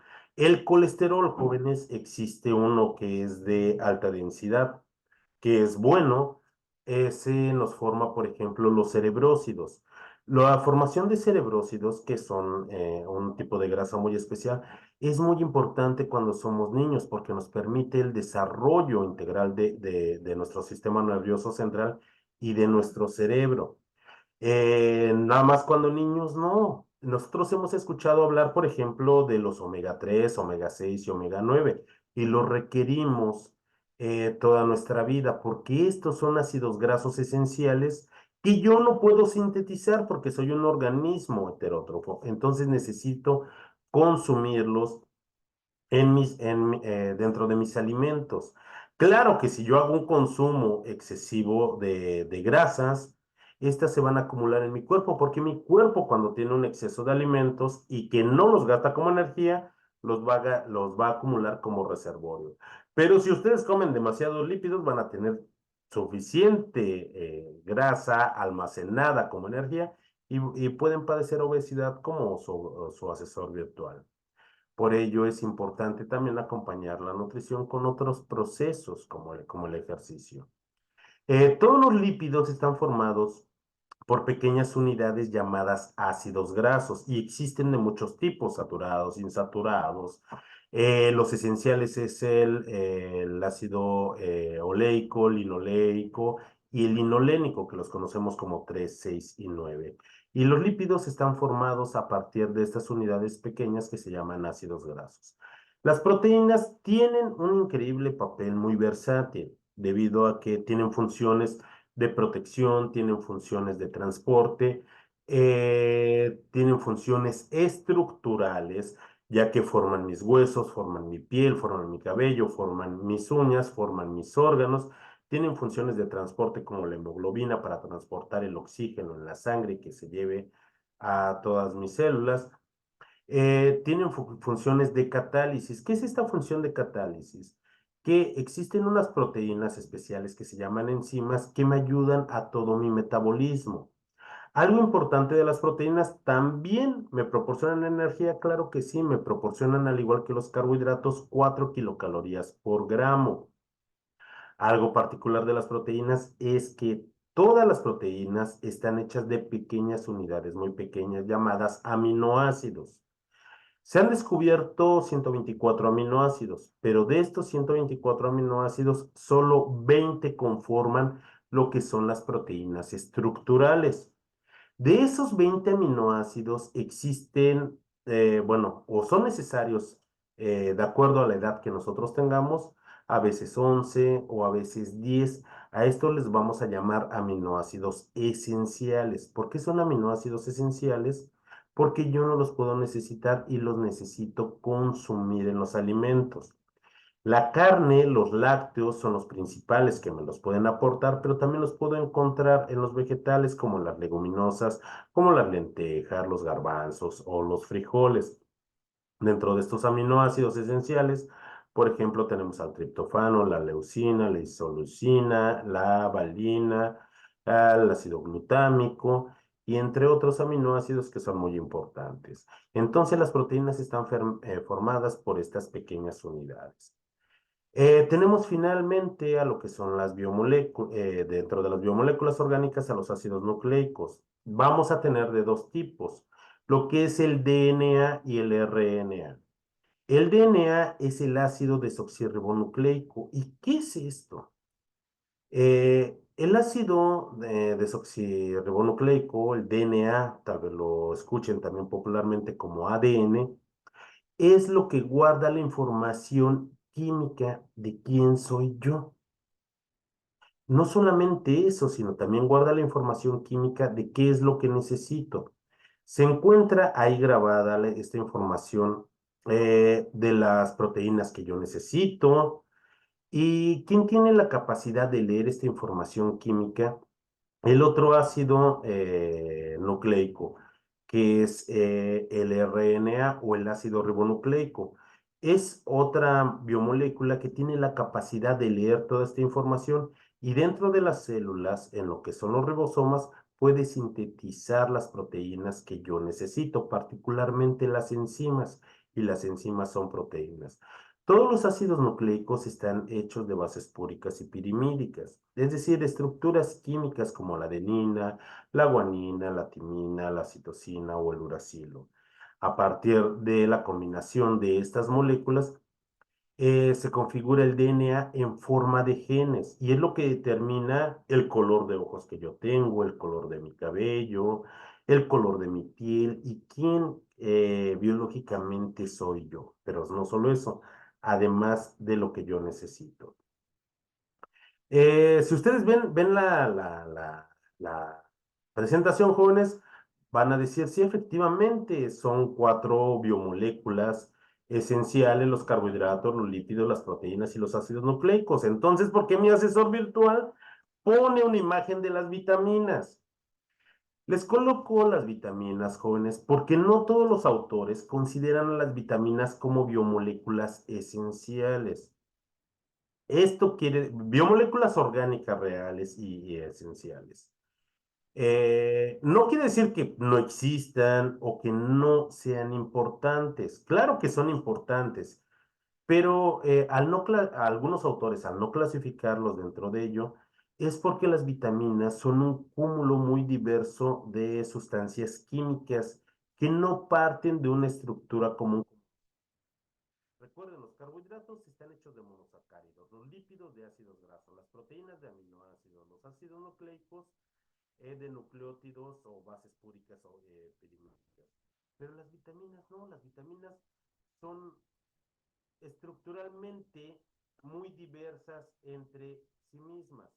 jóvenes, existe uno que es de alta densidad, que es bueno. Ese nos forma, por ejemplo, los cerebrócidos. La formación de cerebrócidos, que son un tipo de grasa muy especial, es muy importante cuando somos niños porque nos permite el desarrollo integral de nuestro sistema nervioso central y de nuestro cerebro. Nada más cuando niños, no. Nosotros hemos escuchado hablar, por ejemplo, de los omega 3, omega 6 y omega 9 y los requerimos toda nuestra vida, porque estos son ácidos grasos esenciales que yo no puedo sintetizar porque soy un organismo heterótrofo. Entonces necesito consumirlos dentro de mis alimentos. Claro que si yo hago un consumo excesivo de grasas, estas se van a acumular en mi cuerpo, porque mi cuerpo cuando tiene un exceso de alimentos y que no los gasta como energía, los va a acumular como reservorio. Pero si ustedes comen demasiados lípidos, van a tener suficiente grasa almacenada como energía y pueden padecer obesidad como su asesor virtual. Por ello es importante también acompañar la nutrición con otros procesos como el ejercicio. Todos los lípidos están formados por pequeñas unidades llamadas ácidos grasos y existen de muchos tipos, saturados, insaturados. Los esenciales es el ácido oleico, linoleico y el linolénico, que los conocemos como 3, 6 y 9. Y los lípidos están formados a partir de estas unidades pequeñas que se llaman ácidos grasos. Las proteínas tienen un increíble papel muy versátil debido a que tienen funciones de protección, tienen funciones de transporte, tienen funciones estructurales, ya que forman mis huesos, forman mi piel, forman mi cabello, forman mis uñas, forman mis órganos, tienen funciones de transporte como la hemoglobina para transportar el oxígeno en la sangre y que se lleve a todas mis células. Tienen funciones de catálisis. ¿Qué es esta función de catálisis? Que existen unas proteínas especiales que se llaman enzimas que me ayudan a todo mi metabolismo. Algo importante de las proteínas, también me proporcionan energía, claro que sí, me proporcionan al igual que los carbohidratos 4 kilocalorías por gramo. Algo particular de las proteínas es que todas las proteínas están hechas de pequeñas unidades muy pequeñas llamadas aminoácidos. Se han descubierto 124 aminoácidos, pero de estos 124 aminoácidos, solo 20 conforman lo que son las proteínas estructurales. De esos 20 aminoácidos existen, bueno, o son necesarios de acuerdo a la edad que nosotros tengamos, a veces 11 o a veces 10. A esto les vamos a llamar aminoácidos esenciales. ¿Por qué son aminoácidos esenciales? Porque yo no los puedo necesitar y los necesito consumir en los alimentos. La carne, los lácteos son los principales que me los pueden aportar, pero también los puedo encontrar en los vegetales como las leguminosas, como las lentejas, los garbanzos o los frijoles. Dentro de estos aminoácidos esenciales, por ejemplo, tenemos al triptofano, la leucina, la isoleucina, la valina, el ácido glutámico y entre otros aminoácidos que son muy importantes. Entonces, las proteínas están formadas por estas pequeñas unidades. Tenemos finalmente a lo que son las biomoléculas, dentro de las biomoléculas orgánicas a los ácidos nucleicos. Vamos a tener de dos tipos, lo que es el DNA y el RNA. El DNA es el ácido desoxirribonucleico. ¿Y qué es esto? El ácido desoxirribonucleico, el DNA, tal vez lo escuchen también popularmente como ADN, es lo que guarda la información química de quién soy yo. No solamente eso, sino también guarda la información química de qué es lo que necesito. Se encuentra ahí grabada esta información de las proteínas que yo necesito. ¿Y quién tiene la capacidad de leer esta información química? El otro ácido nucleico, que es el RNA o el ácido ribonucleico, es otra biomolécula que tiene la capacidad de leer toda esta información y dentro de las células, en lo que son los ribosomas, puede sintetizar las proteínas que yo necesito, particularmente las enzimas, y las enzimas son proteínas. Todos los ácidos nucleicos están hechos de bases púricas y pirimídicas, es decir, estructuras químicas como la adenina, la guanina, la timina, la citosina o el uracilo. A partir de la combinación de estas moléculas, se configura el DNA en forma de genes y es lo que determina el color de ojos que yo tengo, el color de mi cabello, el color de mi piel y quién biológicamente soy yo. Pero no solo eso, además de lo que yo necesito. Si ustedes ven la presentación, jóvenes, van a decir, sí, efectivamente, son 4 biomoléculas esenciales, los carbohidratos, los lípidos, las proteínas y los ácidos nucleicos. Entonces, ¿por qué mi asesor virtual pone una imagen de las vitaminas? Les coloco las vitaminas, jóvenes, porque no todos los autores consideran a las vitaminas como biomoléculas esenciales. Esto quiere, biomoléculas orgánicas reales y esenciales. No quiere decir que no existan o que no sean importantes. Claro que son importantes, pero algunos autores, al no clasificarlos dentro de ello, es porque las vitaminas son un cúmulo muy diverso de sustancias químicas que no parten de una estructura común. Recuerden, los carbohidratos están hechos de monosacáridos, los lípidos de ácidos grasos, las proteínas de aminoácidos, los ácidos nucleicos de nucleótidos o bases púricas o pirimídicas. Pero las vitaminas no, las vitaminas son estructuralmente muy diversas entre sí mismas.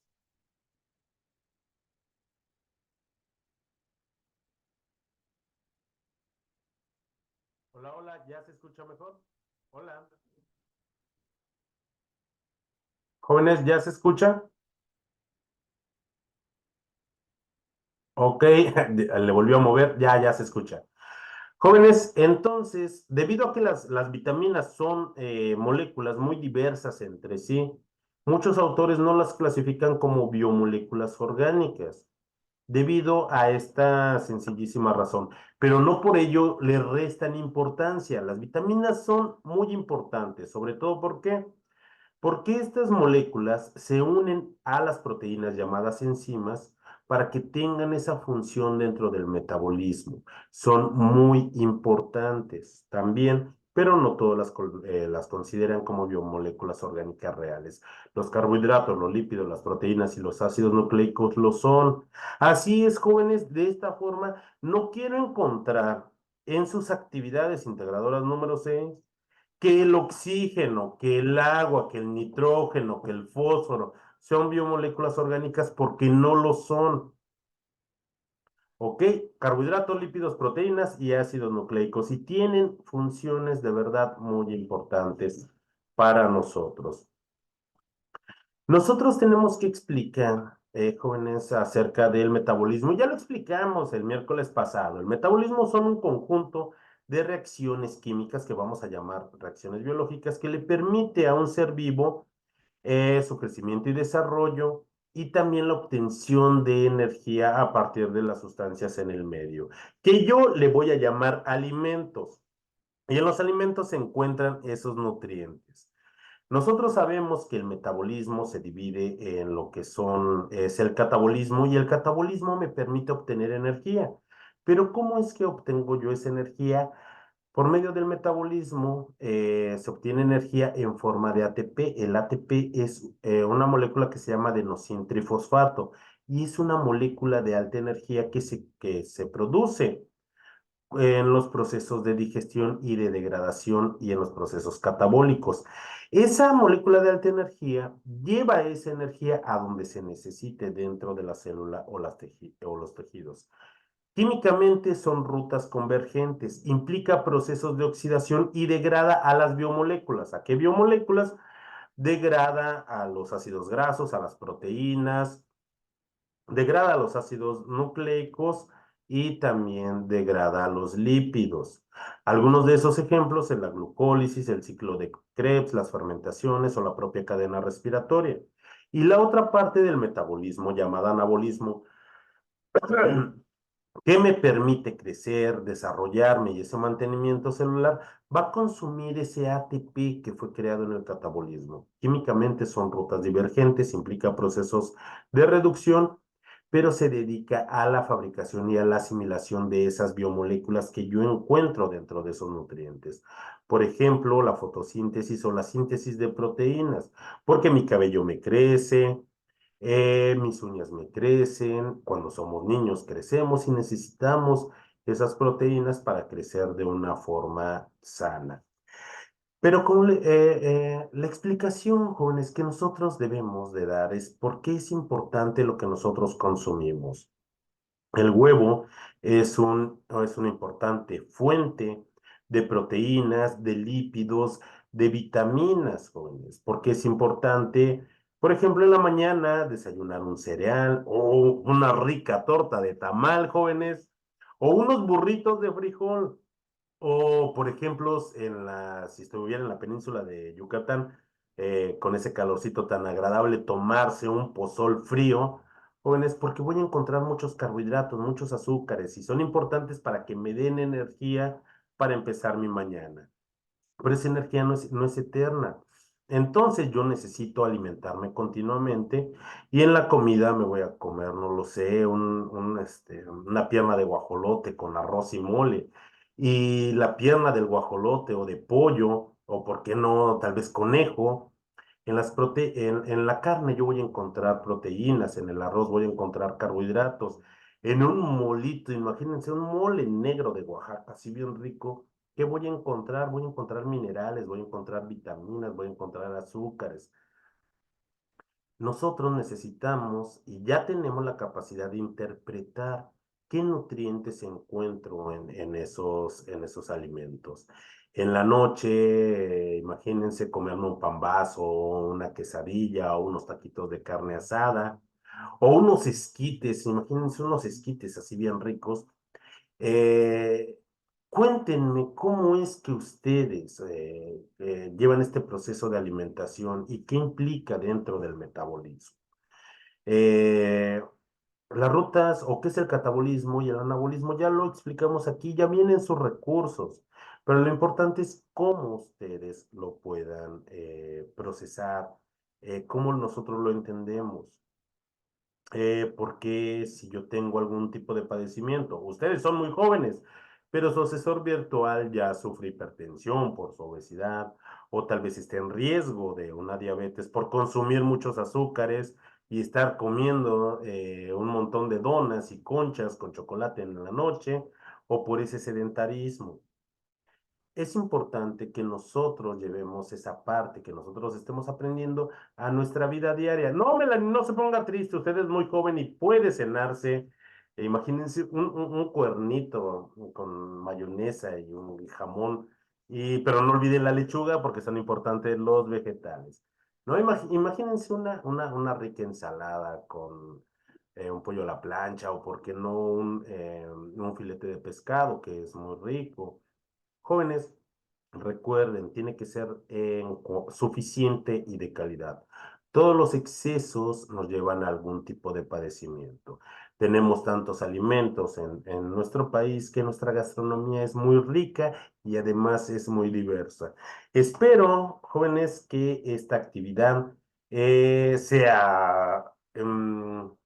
Hola, hola, ¿ya se escucha mejor? Hola. Jóvenes, ¿ya se escucha? Ok, le volvió a mover, ya se escucha. Jóvenes, entonces, debido a que las vitaminas son moléculas muy diversas entre sí, muchos autores no las clasifican como biomoléculas orgánicas, debido a esta sencillísima razón, pero no por ello le restan importancia. Las vitaminas son muy importantes, sobre todo porque estas moléculas se unen a las proteínas llamadas enzimas para que tengan esa función dentro del metabolismo. Son muy importantes también, pero no todas las consideran como biomoléculas orgánicas reales. Los carbohidratos, los lípidos, las proteínas y los ácidos nucleicos lo son. Así es, jóvenes, de esta forma no quiero encontrar en sus actividades integradoras número 6 que el oxígeno, que el agua, que el nitrógeno, que el fósforo son biomoléculas orgánicas porque no lo son. ¿Ok? Carbohidratos, lípidos, proteínas y ácidos nucleicos y tienen funciones de verdad muy importantes para nosotros. Nosotros tenemos que explicar, jóvenes, acerca del metabolismo. Ya lo explicamos el miércoles pasado. El metabolismo son un conjunto de reacciones químicas que vamos a llamar reacciones biológicas que le permite a un ser vivo su crecimiento y desarrollo y también la obtención de energía a partir de las sustancias en el medio, que yo le voy a llamar alimentos. Y en los alimentos se encuentran esos nutrientes. Nosotros sabemos que el metabolismo se divide en lo que es el catabolismo y el catabolismo me permite obtener energía. Pero ¿cómo es que obtengo yo esa energía? Por medio del metabolismo se obtiene energía en forma de ATP. El ATP es una molécula que se llama adenosintrifosfato y es una molécula de alta energía que se produce en los procesos de digestión y de degradación y en los procesos catabólicos. Esa molécula de alta energía lleva esa energía a donde se necesite dentro de la célula o los tejidos. Químicamente son rutas convergentes, implica procesos de oxidación y degrada a las biomoléculas. ¿A qué biomoléculas? Degrada a los ácidos grasos, a las proteínas, degrada los ácidos nucleicos y también degrada los lípidos. Algunos de esos ejemplos son la glucólisis, el ciclo de Krebs, las fermentaciones o la propia cadena respiratoria. Y la otra parte del metabolismo, llamada anabolismo, que me permite crecer, desarrollarme y ese mantenimiento celular va a consumir ese ATP que fue creado en el catabolismo. Químicamente son rutas divergentes, implica procesos de reducción, pero se dedica a la fabricación y a la asimilación de esas biomoléculas que yo encuentro dentro de esos nutrientes. Por ejemplo, la fotosíntesis o la síntesis de proteínas, porque mi cabello me crece, mis uñas me crecen, cuando somos niños crecemos y necesitamos esas proteínas para crecer de una forma sana. Pero la explicación, jóvenes, que nosotros debemos de dar es por qué es importante lo que nosotros consumimos. El huevo es una importante fuente de proteínas, de lípidos, de vitaminas, jóvenes, porque es importante, por ejemplo, en la mañana desayunar un cereal o una rica torta de tamal, jóvenes, o unos burritos de frijol. O, por ejemplo, si estuviera en la península de Yucatán, con ese calorcito tan agradable, tomarse un pozol frío, jóvenes, porque voy a encontrar muchos carbohidratos, muchos azúcares, y son importantes para que me den energía para empezar mi mañana. Pero esa energía no es eterna. Entonces yo necesito alimentarme continuamente y en la comida me voy a comer, no lo sé, una pierna de guajolote con arroz y mole. Y la pierna del guajolote o de pollo, o por qué no, tal vez conejo. En la carne yo voy a encontrar proteínas, en el arroz voy a encontrar carbohidratos. En un molito, imagínense un mole negro de Oaxaca, así bien rico. ¿Qué voy a encontrar? Voy a encontrar minerales, voy a encontrar vitaminas, voy a encontrar azúcares. Nosotros necesitamos y ya tenemos la capacidad de interpretar qué nutrientes encuentro en esos alimentos. En la noche, imagínense comerme un pambazo, una quesadilla o unos taquitos de carne asada o unos esquites, imagínense unos esquites así bien ricos. eh, Cuéntenme cómo es que ustedes llevan este proceso de alimentación y qué implica dentro del metabolismo. Eh, las rutas o qué es el catabolismo y el anabolismo, ya lo explicamos aquí, ya vienen sus recursos, pero lo importante es cómo ustedes lo puedan procesar, cómo nosotros lo entendemos. Porque si yo tengo algún tipo de padecimiento, ustedes son muy jóvenes, pero su asesor virtual ya sufre hipertensión por su obesidad, o tal vez esté en riesgo de una diabetes por consumir muchos azúcares y estar comiendo un montón de donas y conchas con chocolate en la noche, o por ese sedentarismo. Es importante que nosotros llevemos esa parte, que nosotros estemos aprendiendo a nuestra vida diaria. No, Melanie, no se ponga triste, usted es muy joven y puede cenarse. Imagínense un cuernito con mayonesa y un jamón, pero no olviden la lechuga porque son importantes los vegetales. No, imagínense una rica ensalada con un pollo a la plancha o, por qué no, un filete de pescado que es muy rico. Jóvenes, recuerden, tiene que ser suficiente y de calidad. Todos los excesos nos llevan a algún tipo de padecimiento. Tenemos tantos alimentos en nuestro país que nuestra gastronomía es muy rica y además es muy diversa. Espero, jóvenes, que esta actividad sea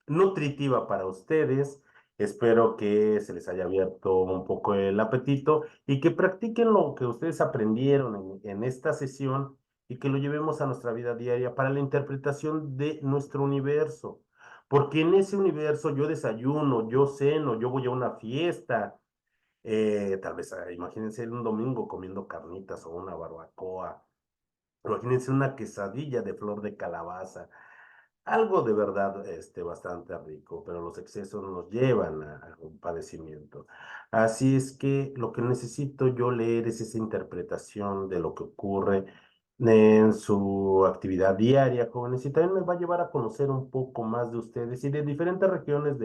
nutritiva para ustedes. Espero que se les haya abierto un poco el apetito y que practiquen lo que ustedes aprendieron en esta sesión y que lo llevemos a nuestra vida diaria para la interpretación de nuestro universo. Porque en ese universo yo desayuno, yo ceno, yo voy a una fiesta, tal vez imagínense un domingo comiendo carnitas o una barbacoa, imagínense una quesadilla de flor de calabaza. Algo de verdad bastante rico, pero los excesos nos llevan a un padecimiento. Así es que lo que necesito yo leer es esa interpretación de lo que ocurre en su actividad diaria, jóvenes, y también me va a llevar a conocer un poco más de ustedes y de diferentes regiones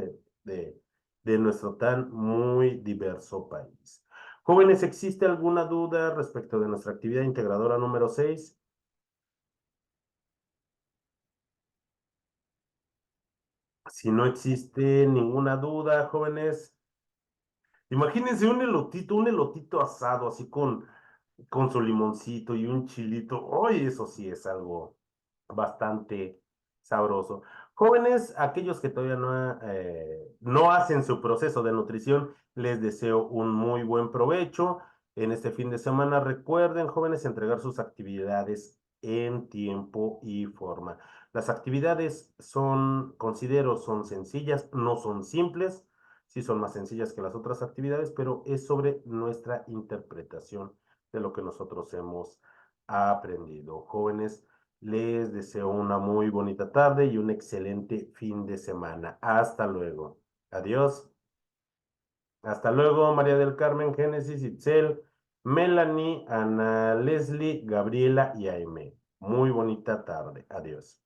de nuestro tan muy diverso país. Jóvenes, ¿existe alguna duda respecto de nuestra actividad integradora número 6? Si no existe ninguna duda, jóvenes, imagínense un elotito asado así con su limoncito y un chilito. ¡Ay, eso sí es algo bastante sabroso! Jóvenes, aquellos que todavía no hacen su proceso de nutrición, les deseo un muy buen provecho. En este fin de semana, recuerden, jóvenes, entregar sus actividades en tiempo y forma. Las actividades considero, son sencillas, no son simples, sí son más sencillas que las otras actividades, pero es sobre nuestra interpretación de lo que nosotros hemos aprendido. Jóvenes, les deseo una muy bonita tarde y un excelente fin de semana. Hasta luego. Adiós. Hasta luego, María del Carmen, Génesis, Itzel, Melanie, Ana Leslie, Gabriela y Aime. Muy bonita tarde. Adiós.